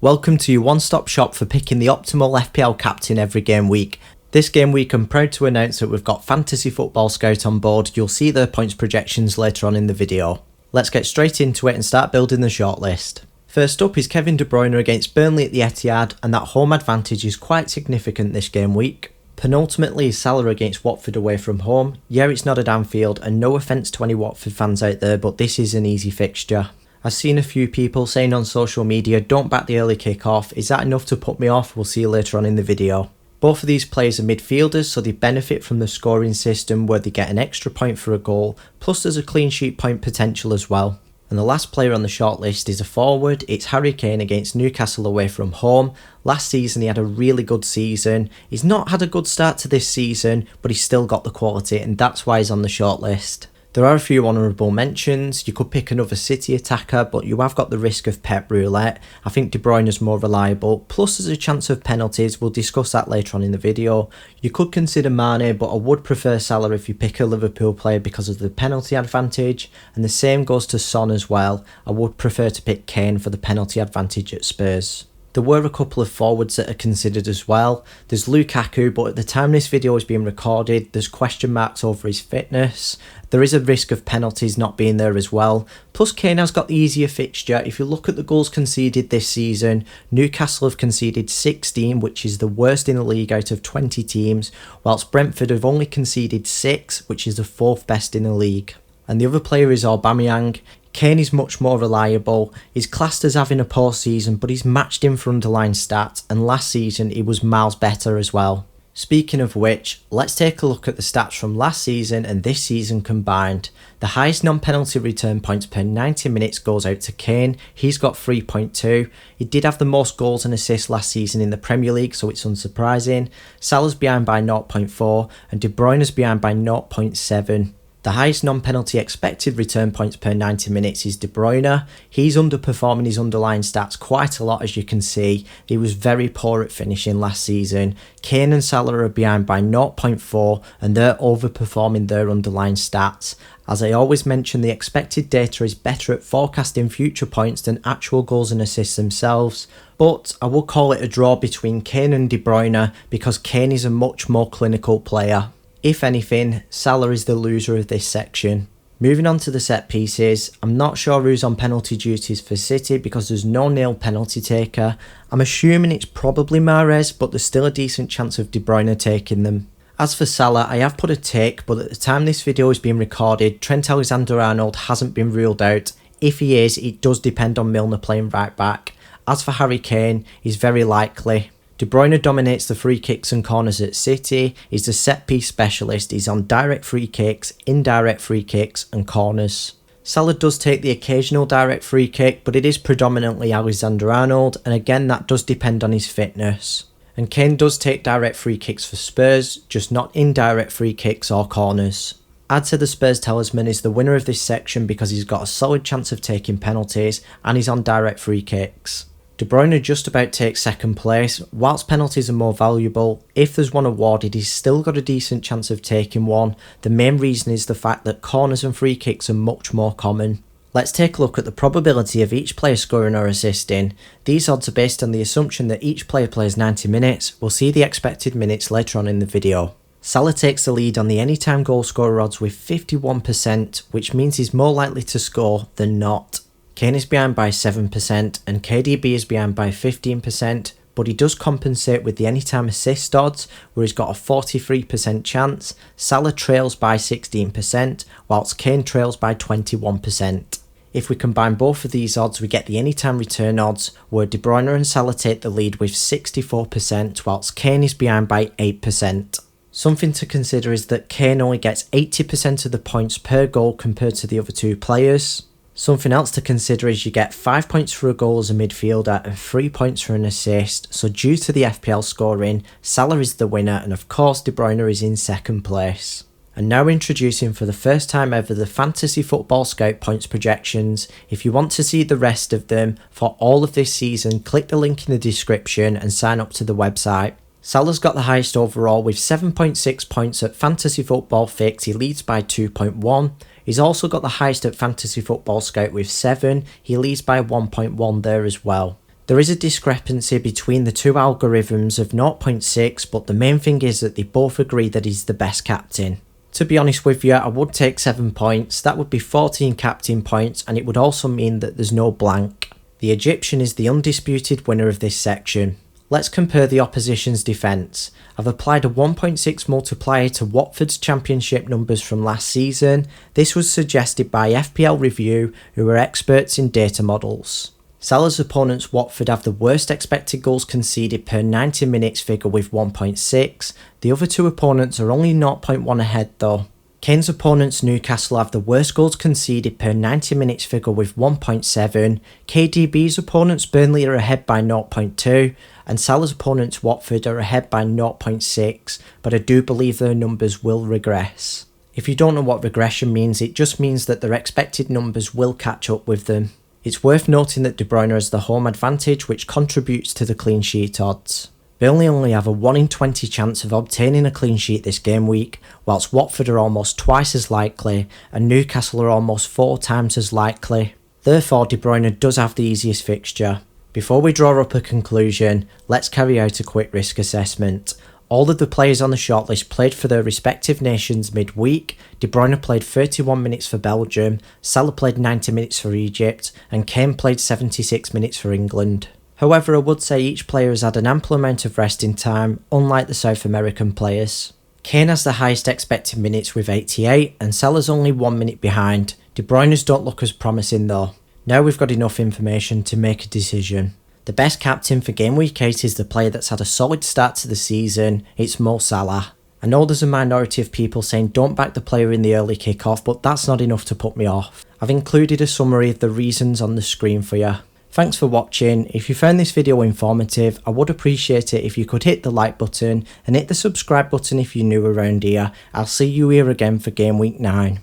Welcome to your one-stop shop for picking the optimal FPL captain every game week. This game week I'm proud to announce that we've got Fantasy Football Scout on board. You'll see their points projections later on in the video. Let's get straight into it and start building the shortlist. First up is Kevin De Bruyne against Burnley at the Etihad, and that home advantage is quite significant this game week. Penultimately is Salah against Watford away from home. Yeah, it's not at Anfield, and no offence to any Watford fans out there, but this is an easy fixture. I've seen a few people saying on social media, don't back the early kick-off. Is that enough to put me off? We'll see you later on in the video. Both of these players are midfielders, so they benefit from the scoring system where they get an extra point for a goal, plus there's a clean sheet point potential as well. And the last player on the shortlist is a forward. It's Harry Kane against Newcastle away from home. Last season he had a really good season. He's not had a good start to this season, but he's still got the quality, and that's why he's on the shortlist. There are a few honourable mentions. You could pick another City attacker, but you have got the risk of Pep roulette. I think De Bruyne is more reliable, plus there's a chance of penalties. We'll discuss that later on in the video. You could consider Mane, but I would prefer Salah if you pick a Liverpool player because of the penalty advantage, and the same goes to Son as well. I would prefer to pick Kane for the penalty advantage at Spurs. There were a couple of forwards that are considered as well. There's Lukaku, but at the time this video is being recorded, there's question marks over his fitness. There is a risk of penalties not being there as well. Plus Kane has got the easier fixture. If you look at the goals conceded this season, Newcastle have conceded 16, which is the worst in the league out of 20 teams, whilst Brentford have only conceded 6, which is the 4th best in the league. And the other player is Aubameyang. Kane is much more reliable. He's classed as having a poor season, but he's matched him for underlying stats, and last season he was miles better as well. Speaking of which, let's take a look at the stats from last season and this season combined. The highest non-penalty return points per 90 minutes goes out to Kane. He's got 3.2. He did have the most goals and assists last season in the Premier League, so it's unsurprising. Salah's behind by 0.4 and De Bruyne is behind by 0.7. The highest non-penalty expected return points per 90 minutes is De Bruyne. He's underperforming his underlying stats quite a lot, as you can see. He was very poor at finishing last season. Kane and Salah are behind by 0.4 and they're overperforming their underlying stats. As I always mention, the expected data is better at forecasting future points than actual goals and assists themselves. But I would call it a draw between Kane and De Bruyne because Kane is a much more clinical player. If anything, Salah is the loser of this section. Moving on to the set pieces, I'm not sure who's on penalty duties for City because there's no nailed penalty taker. I'm assuming it's probably Mahrez, but there's still a decent chance of De Bruyne taking them. As for Salah, I have put a tick, but at the time this video is being recorded, Trent Alexander-Arnold hasn't been ruled out. If he is, it does depend on Milner playing right back. As for Harry Kane, he's very likely. De Bruyne dominates the free kicks and corners at City. He's the set piece specialist. He's on direct free kicks, indirect free kicks and corners. Salah does take the occasional direct free kick, but it is predominantly Alexander-Arnold, and again that does depend on his fitness. And Kane does take direct free kicks for Spurs, just not indirect free kicks or corners. I'd say the Spurs talisman is the winner of this section because he's got a solid chance of taking penalties and he's on direct free kicks. De Bruyne just about takes second place. Whilst penalties are more valuable, if there's one awarded, he's still got a decent chance of taking one. The main reason is the fact that corners and free kicks are much more common. Let's take a look at the probability of each player scoring or assisting. These odds are based on the assumption that each player plays 90 minutes. We'll see the expected minutes later on in the video. Salah takes the lead on the anytime goal scorer odds with 51%, which means he's more likely to score than not. Kane is behind by 7% and KDB is behind by 15%, but he does compensate with the anytime assist odds where he's got a 43% chance. Salah trails by 16%, whilst Kane trails by 21%. If we combine both of these odds, we get the anytime return odds where De Bruyne and Salah take the lead with 64%, whilst Kane is behind by 8%. Something to consider is that Kane only gets 80% of the points per goal compared to the other two players. Something else to consider is you get 5 points for a goal as a midfielder and 3 points for an assist, so due to the FPL scoring, Salah is the winner and of course De Bruyne is in second place. And now introducing for the first time ever the Fantasy Football Scout points projections. If you want to see the rest of them for all of this season, click the link in the description and sign up to the website. Salah's got the highest overall with 7.6 points at Fantasy Football Fix, he leads by 2.1. He's also got the highest at Fantasy Football Scout with 7, he leads by 1.1 there as well. There is a discrepancy between the two algorithms of 0.6, but the main thing is that they both agree that he's the best captain. To be honest with you, I would take 7 points, that would be 14 captain points, and it would also mean that there's no blank. The Egyptian is the undisputed winner of this section. Let's compare the opposition's defence. I've applied a 1.6 multiplier to Watford's championship numbers from last season. This was suggested by FPL Review, who are experts in data models. Salah's opponents Watford have the worst expected goals conceded per 90 minutes figure with 1.6. The other two opponents are only 0.1 ahead though. Kane's opponents Newcastle have the worst goals conceded per 90 minutes figure with 1.7. KDB's opponents Burnley are ahead by 0.2. And Salah's opponents Watford are ahead by 0.6, but I do believe their numbers will regress. If you don't know what regression means, it just means that their expected numbers will catch up with them. It's worth noting that De Bruyne has the home advantage, which contributes to the clean sheet odds. Burnley only have a 1 in 20 chance of obtaining a clean sheet this game week, whilst Watford are almost twice as likely and Newcastle are almost 4 times as likely. Therefore, De Bruyne does have the easiest fixture. Before we draw up a conclusion, let's carry out a quick risk assessment. All of the players on the shortlist played for their respective nations midweek. De Bruyne played 31 minutes for Belgium, Salah played 90 minutes for Egypt, and Kane played 76 minutes for England. However, I would say each player has had an ample amount of resting time, unlike the South American players. Kane has the highest expected minutes with 88, and Salah's only 1 minute behind. De Bruyne's don't look as promising though. Now we've got enough information to make a decision. The best captain for Game Week 8 is the player that's had a solid start to the season, it's Mo Salah. I know there's a minority of people saying don't back the player in the early kickoff, but that's not enough to put me off. I've included a summary of the reasons on the screen for you. Thanks for watching. If you found this video informative, I would appreciate it if you could hit the like button and hit the subscribe button if you're new around here. I'll see you here again for Game Week 9.